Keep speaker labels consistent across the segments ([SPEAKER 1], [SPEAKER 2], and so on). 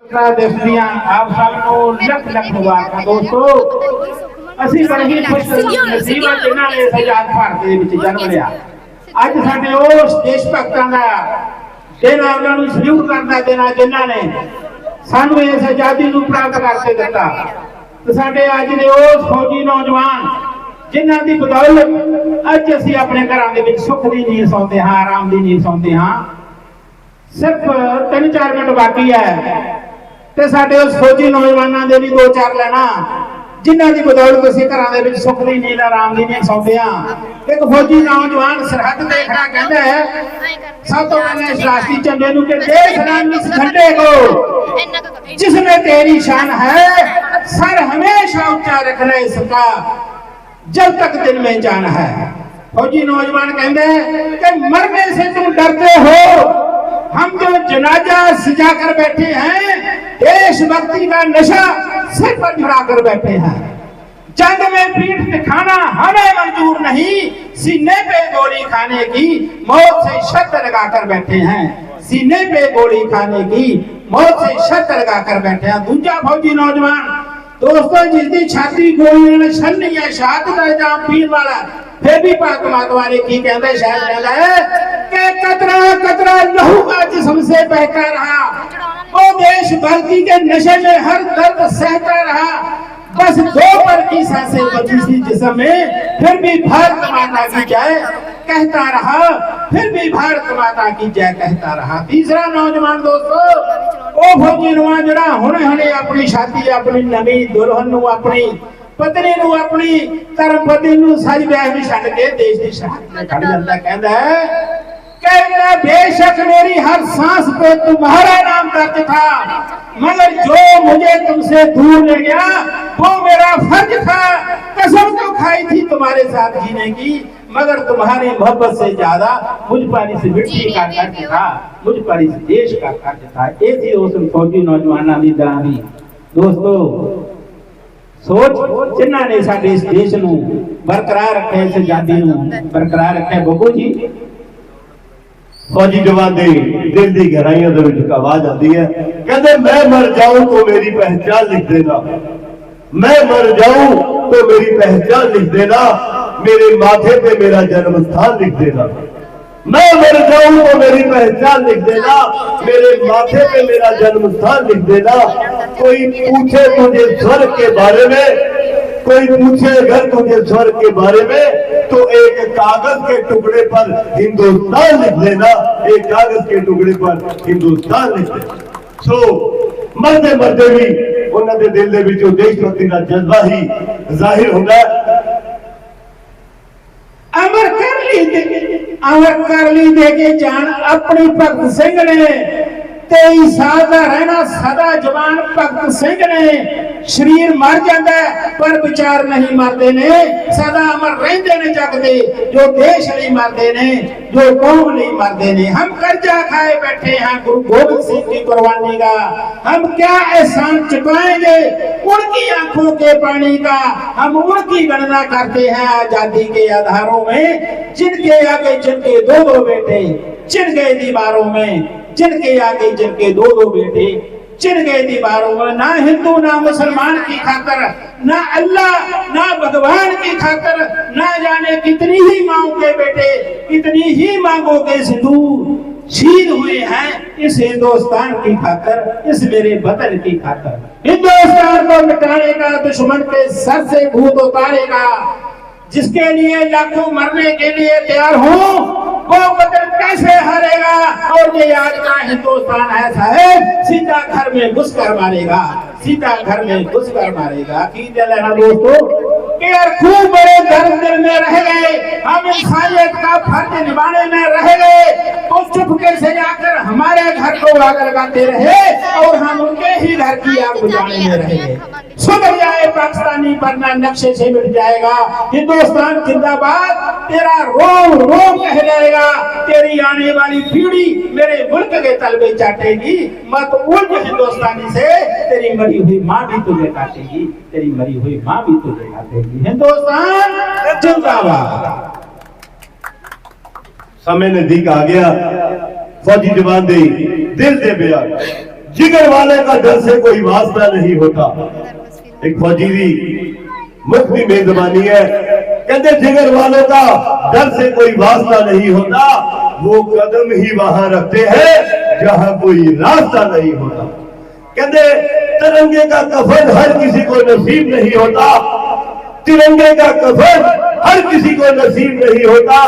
[SPEAKER 1] आप सबको लख लख मुबारक दोस्तों। ਅਸੀਂ ਬੜੇ ਹੀ ਖੁਸ਼ ਨਸੀਬ ਹਾਂ ਜਿਨ੍ਹਾਂ ਨੇ ਆਜ਼ਾਦ ਭਾਰਤ ਦੇ ਵਿੱਚ ਜਨਮ ਲਿਆ। ਅੱਜ ਸਾਡੇ ਉਸ ਦੇਸ਼ ਭਗਤਾਂ ਦਾ ਦਿਨ ਆ, ਉਹਨਾਂ ਨੂੰ ਸਲੂਟ ਕਰਦਾ ਦੇਣਾ ਜਿਨ੍ਹਾਂ ਨੇ ਸਾਨੂੰ ਇਸ ਆਜ਼ਾਦੀ ਨੂੰ ਪ੍ਰਾਪਤ ਕਰਕੇ ਦਿੱਤਾ। ਤੇ ਸਾਡੇ ਅੱਜ ਦੇ ਉਸ ਫੌਜੀ ਨੌਜਵਾਨ ਜਿਨ੍ਹਾਂ ਦੀ ਬਦੌਲਤ ਅੱਜ ਅਸੀਂ ਆਪਣੇ ਘਰਾਂ ਦੇ ਵਿੱਚ ਸੁੱਖ ਦੀ ਨੀਂਦ ਸੌਂਦੇ ਹਾਂ, ਆਰਾਮ ਦੀ ਨੀਂਦ ਸੌਂਦੇ ਹਾਂ। ਸਿਰਫ 3-4 ਮਿੰਟ ਬਾਕੀ ਹੈ ਤੇ ਸਾਡੇ ਉਸ ਫੌਜੀ ਨੌਜਵਾਨਾਂ ਦੇ ਵੀ 2-4 ਲੈਣਾ जिन्हों की बदौलत असीं घरां दे विच सुख दी नींद आराम दी नींद सौंदे हां। एक फौजी नौजवान सरहद ते खड़ा कहंदा है सब तो पहले इस राष्ट्रीय झंडे नूं कि देश नाम इस झंडे को जिसमें तेरी शान है सर हमेशा ऊंचा रखना इसका जब तक दिल में जान है। फौजी नौजवान कहंदे कि मरने से तुम डरते हो, हम जो जनाजा सजा कर बैठे हैं देशभक्ति का नशा सिर पर चढ़ा कर बैठे हैं। जंग में पीठ दिखाना हमें मंजूर नहीं, सीने पे गोली खाने की मौत से शर्त लगा कर बैठे हैं। सीने पे गोली खाने की मौत से शर्त लगा कर बैठे हैं। दूसरा फौजी नौजवान दोस्तों जिसकी छाती गोली ने छलनी है शहादत है जहां पीर वाला फिर भी परमात्मा ने की कहते शायद कहता है कि कतरा कतरा लहू का जिस्म से बहता रहा, वो देशभक्ति के नशे में हर दर्द सहता रहा। बस 2 पर की सांसें बची थी जिस्म में, फिर भी भारत माता की जय कहता रहा, फिर भी भारत माता की जय कहता रहा। तीसरा नौजवान दोस्तों वो फौजी नौजवान जड़ा हुणे हुणे अपनी शादी अपनी नवी दुल्हन नूं अपनी पत्नी नूं अपनी धर्मपति नूं सारी ब्याह भी छड्ड के देश की शहादत में खड़ जाता। कहता है कहना बेशक मेरी हर सांस पे तुम्हारा नाम दर्ज था, मगर जो मुझे तुमसे दूर ले गया वो मेरा फर्ज था। कसम तो खाई थी तुम्हारे साथ जीने की, मगर तुम्हारी मोहब्बत से ज्यादा मुझ पर इस मिट्टी का कर्ज था, मुझ पर इस देश का कर्ज था। ये थी उस फौजी नौजवानों की दरानी दोस्तों सोच जिन्हों ने साडे इस देश नूं बरकरार रखे, इस आजादी नूं बरकरार रखे। बब्बू जी
[SPEAKER 2] फौजी जवान दे दिल दी गहराइयों दे विच आवाज आती है, कहते मैं मर जाऊं तो मेरी पहचान लिख देना, मैं मर जाऊं तो मेरी पहचान लिख देना, मेरे माथे पे मेरा जन्म स्थान लिख देना। मैं मर जाऊं तो मेरी पहचान लिख देना, मेरे माथे पे मेरा जन्म स्थान लिख देना। कोई पूछे तुझे स्वर्ग के बारे में, कोई पूछे अगर तुझे स्वर्ग के बारे में तो एक कागज के टुकड़े पर हिंदुस्तान लिख देना, एक कागज के टुकड़े पर हिंदुस्तान लिख देना। सो मरते मरते भी उन्होंने दिल दे विचों देशभक्ति का जज्बा ही जाहिर होता है।
[SPEAKER 1] अमर कर ली दे के जान अपनी भगत सिंह ने 23 साल का रहना सदा जवान भगत सिंह ने शरीर मर जाता है पर विचार नहीं मरते ने, सदा अमर रहते ने जग दे जो देश नहीं मरते ने, जो कौम नहीं मरते ने। हम कर्जा खाए बैठे हैं गुरु गोबिंद सिंह की कुर्बानी का, हम क्या एहसान चुकाएंगे उनकी आंखों के पानी का। हम उनकी गणना करते हैं आजादी के आधारों में, जिनके आगे जिनके 2-2 बेटे चिन गए दीवारों में, जिनके आगे जिनके 2-2 बेटे चिन गए दीवारों में। ना हिंदू ना मुसलमान की खातर, ना अल्लाह ना भगवान की खातर, ना जाने कितनी ही माओ के बेटे कितनी ही मांगों के सिंदूर शहीद हुए हैं इस हिंदुस्तान की खातर, इस मेरे वतन की खातर। हिंदुस्तान को मिटाएगा दुश्मन के सर से भूत उतारेगा, जिसके लिए लाखों मरने के लिए तैयार हो वो वतन कैसे हारेगा। और ये आज का हिंदुस्तान ऐसा है सीधा घर में घुस कर मारेगा, सीधा घर में घुस कर मारेगा। की लेना दोस्तों कि यार खूब बड़े दर्द दिल में रह गए, हम इंसानियत का फर्ज निभाने में रह गए तो चुपके से जाकर हमारे घर को आग लगाते रहे और हम उनके ही घर की आग बुझाने में रह गए। सुधर जाए पाकिस्तानी वरना नक्शे से मिट जाएगा। हिंदुस्तान जिंदाबाद तेरा रोम रोम कहलाएगा, तेरी आने वाली पीढ़ी मेरे मुल्क के तलबे चाटेगी। मत उलझ हिंदुस्तानी से, तेरी मरी हुई माँ भी तुझे काटेगी, तेरी मरी हुई माँ भी तुझे काटेगी। हिंदुस्तान जिंदाबाद।
[SPEAKER 2] समय नजदीक आ गया, फौजी जवान दे दिल दे बयान जिगर वाले का डर से कोई वास्ता नहीं होता। एक फौजी दी मुफ्ती मेजबानी है, कहते जिगर वालों का डर से कोई वास्ता नहीं होता, वो कदम ही वहां रखते हैं जहां कोई रास्ता नहीं होता। कहते तिरंगे का कफन हर किसी को नसीब नहीं होता, तिरंगे का कफन हर किसी को नसीब नहीं होता,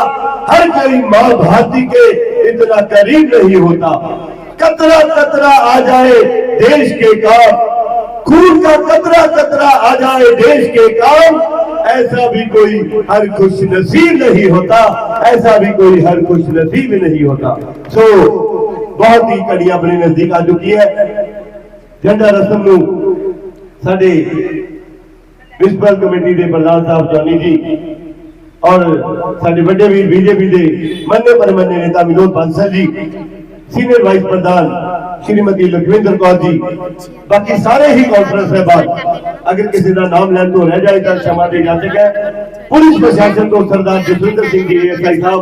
[SPEAKER 2] हर कोई मां भारती के इतना करीब नहीं होता। कतरा कतरा आ जाए देश के काम, खून का कतरा कतरा आ जाए देश के काम, ऐसा भी कोई हर खुश नसीब नहीं होता, ऐसा भी कोई हर खुश नसीब नहीं होता। सो बहुत ही कड़ी अपने नजदीक आ चुकी है। झंडा रस्म नूं साडे म्युनिसिपल कमेटी के प्रधान साहब जॉनी जी और साडे बड़े वीर बीजेपी के मन्ने परमन्ने नेता विनोद बंसल जी, सीनियर वाइस प्रधान श्रीमती लखविंदर कौर जी, बाकी सारे ही काउंसलर साहबान, अगर किसी का नाम लैन तो रह जाए तो क्षमा दी जा सके। पुलिस प्रशासन को सरदार जसविंदर सिंह जी एएसआई साहब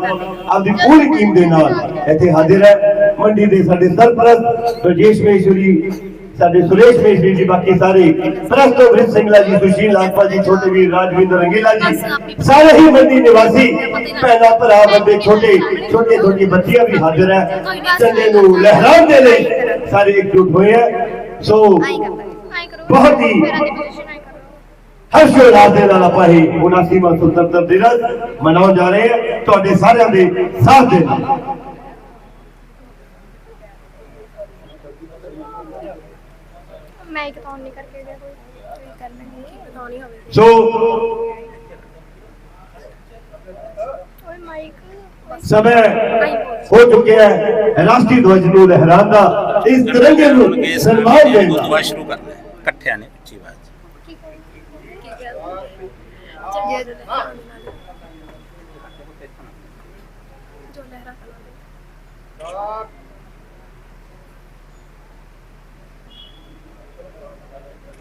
[SPEAKER 2] आपकी पूरी टीम के नाल इत्थे हाजिर है। मंडी के साडे सरपरस्त राजेश महेश्वरी, साडे सुरेश महेश्वरी जी, बाकी सारे प्रेस तो वृत सिंगला जी, सुशील लाखपा जी, छोटे वीर राजविंदर रंगीला जी, सारे ही मंडी निवासी भैन भरा, बड़े छोटे छोटे छोटी बच्चियां भी हाजिर है। झंडे नूं लहराउण दे लई सारे एकजुट हुए हैं। सो बहुत ही हर्षोल्लास दे नाल आपां ही 79वां सुतंत्रता दिवस मनाउण जा रहे हैं तुहाडे सारिਆਂ दे साथ दे नाल। सो समय हो चुके हैं राष्ट्रीय ध्वज नूं लहराउण दा, इस तिरंगे नूं सन्मान देण दा।
[SPEAKER 3] शुरू करना है इकट्ठे आने अच्छी बात।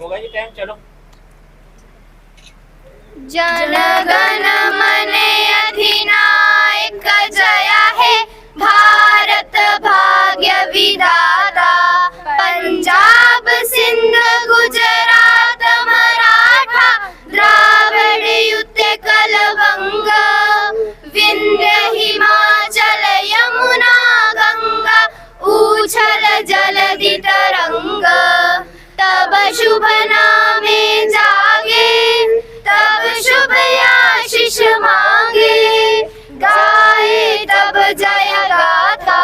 [SPEAKER 3] होगा जी टाइम, चलो।
[SPEAKER 4] जनगण मन अधिनायक जय हे भारत भाग्य विधाता, पंजाब सिंध गुजरात मराठा द्राविड़ उत्कल बंग, विंध्य हिमाचल यमुना गंगा, ऊछल जलधि तरंग, तब शुभ नामे जागे, तब शुभ आशीष मांगे, गाए तब जय गाथा,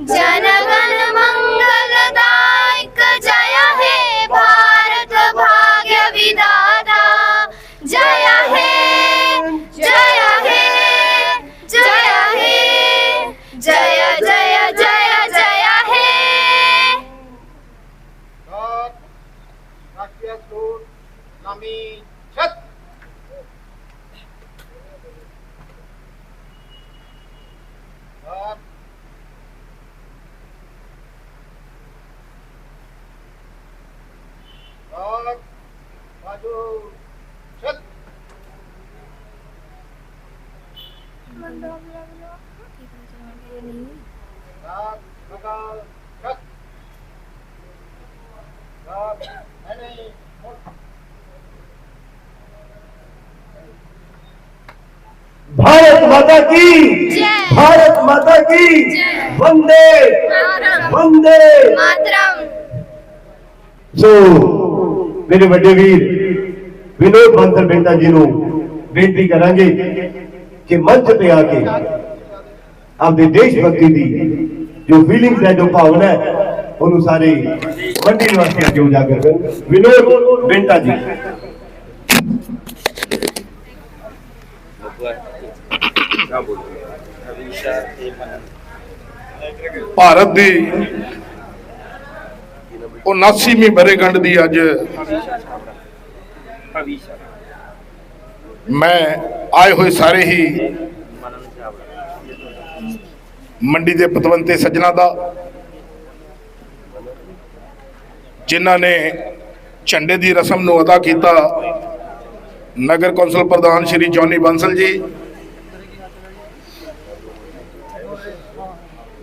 [SPEAKER 4] जनगण मंगलदायक जय हे भारत भाग्य विधाता, जय हे जय हे जय हे जय जय जय जय हे।
[SPEAKER 5] राष्ट्रीय स्कूल नामी छत बाजू छत छत
[SPEAKER 2] भारत माता की, भारत माता की, वंदे वंदे
[SPEAKER 4] मातरम।
[SPEAKER 2] सो मेरे बड़े वीर विनोद बंसल बेटा जी नूं बेनती करांगे कि मंच पे आके आपके देशभक्ति की जो फीलिंग्स है, जो भावना है, उन्होंने सारे मंडी निवासियों के उजागर करें। विनोद बेटा जी।
[SPEAKER 6] भारत की 79वीं बरेगंढ की अज मैं आए हुए सारे ही मंडी के पतवंते सज्जना का, जिन्हों ने झंडे की रस्म नूं अदा किया, नगर कौंसल प्रधान श्री जॉनी बंसल जी,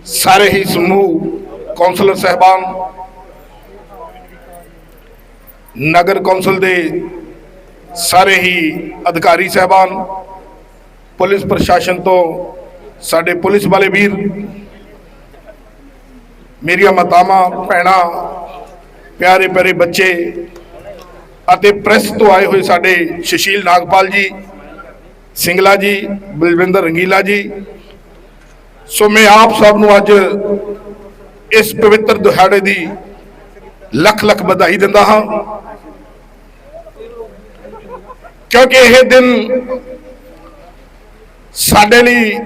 [SPEAKER 6] सारे ही समूह कौंसलर साहबान, ਨਗਰ ਕੌਂਸਲ ਦੇ ਸਾਰੇ ਹੀ ਅਧਿਕਾਰੀ ਸਾਹਿਬਾਨ, ਪੁਲਿਸ ਪ੍ਰਸ਼ਾਸਨ ਤੋਂ ਸਾਡੇ ਪੁਲਿਸ ਵਾਲੇ ਵੀਰ, ਮੇਰੀਆਂ ਮਾਤਾਵਾਂ, ਭੈਣਾਂ, ਪਿਆਰੇ ਪਿਆਰੇ ਬੱਚੇ ਅਤੇ ਪ੍ਰੈਸ ਤੋਂ ਆਏ ਹੋਏ ਸਾਡੇ ਸੁਸ਼ੀਲ ਨਾਗਪਾਲ ਜੀ, ਸਿੰਗਲਾ ਜੀ, ਬਲਵਿੰਦਰ ਰੰਗੀਲਾ ਜੀ। ਸੋ ਮੈਂ ਆਪ ਸਭ ਨੂੰ ਅੱਜ ਇਸ ਪਵਿੱਤਰ ਦਿਹਾੜੇ ਦੀ ਲੱਖ ਲੱਖ ਵਧਾਈ ਦਿੰਦਾ ਹਾਂ, ਕਿਉਂਕਿ ਇਹ ਦਿਨ ਸਾਡੇ ਲਈ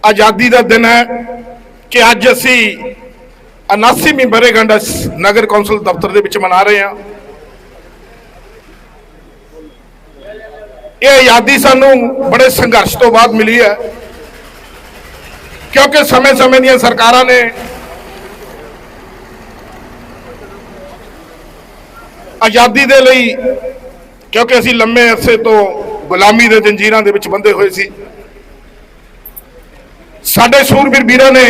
[SPEAKER 6] ਆਜ਼ਾਦੀ ਦਾ ਦਿਨ ਹੈ ਕਿ ਅੱਜ ਅਸੀਂ 79ਵੀਂ ਵਰ੍ਹੇਗੰਢ ਨਗਰ ਕੌਂਸਲ ਦਫ਼ਤਰ ਦੇ ਵਿੱਚ ਮਨਾ ਰਹੇ ਹਾਂ। ਇਹ ਆਜ਼ਾਦੀ ਸਾਨੂੰ ਬੜੇ ਸੰਘਰਸ਼ ਤੋਂ ਬਾਅਦ ਮਿਲੀ ਹੈ, ਕਿਉਂਕਿ ਸਮੇਂ-ਸਮੇਂ ਦੀਆਂ ਸਰਕਾਰਾਂ ਨੇ ਆਜ਼ਾਦੀ ਦੇ ਲਈ, ਕਿਉਂਕਿ ਅਸੀਂ ਲੰਮੇ ਅਰਸੇ ਤੋਂ ਗੁਲਾਮੀ ਦੇ ਜੰਜੀਰਾਂ ਦੇ ਵਿੱਚ ਬੰਦੇ ਹੋਏ ਸੀ, ਸਾਡੇ ਸੂਰਬੀਰ ਵੀਰਾਂ ਨੇ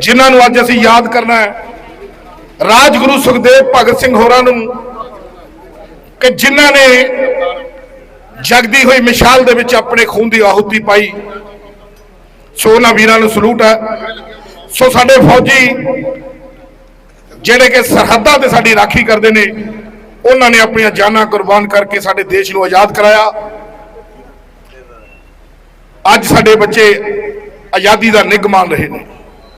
[SPEAKER 6] ਜਿਨ੍ਹਾਂ ਨੂੰ ਅੱਜ ਅਸੀਂ ਯਾਦ ਕਰਨਾ ਹੈ, ਰਾਜਗੁਰੂ ਸੁਖਦੇਵ ਭਗਤ ਸਿੰਘ ਹੋਰਾਂ ਨੂੰ, ਕਿ ਜਿਨ੍ਹਾਂ ਨੇ ਜਗਦੀ ਹੋਈ ਮਿਸਾਲ ਦੇ ਵਿੱਚ ਆਪਣੇ ਖੂਨ ਦੀ ਆਹੂਤੀ ਪਾਈ। ਸੋ ਉਹਨਾਂ ਵੀਰਾਂ ਨੂੰ ਸਲੂਟ ਹੈ। ਸੋ ਸਾਡੇ ਫੌਜੀ ਜਿਹੜੇ ਕਿ ਸਰਹੱਦਾਂ ਤੇ ਸਾਡੀ ਰਾਖੀ ਕਰਦੇ ਨੇ, ਉਹਨਾਂ ਨੇ ਆਪਣੀਆਂ ਜਾਨਾਂ ਕੁਰਬਾਨ ਕਰਕੇ ਸਾਡੇ ਦੇਸ਼ ਨੂੰ ਆਜ਼ਾਦ ਕਰਾਇਆ। ਅੱਜ ਸਾਡੇ ਬੱਚੇ ਆਜ਼ਾਦੀ ਦਾ ਨਿੱਘ ਮਾਣ ਰਹੇ ਨੇ।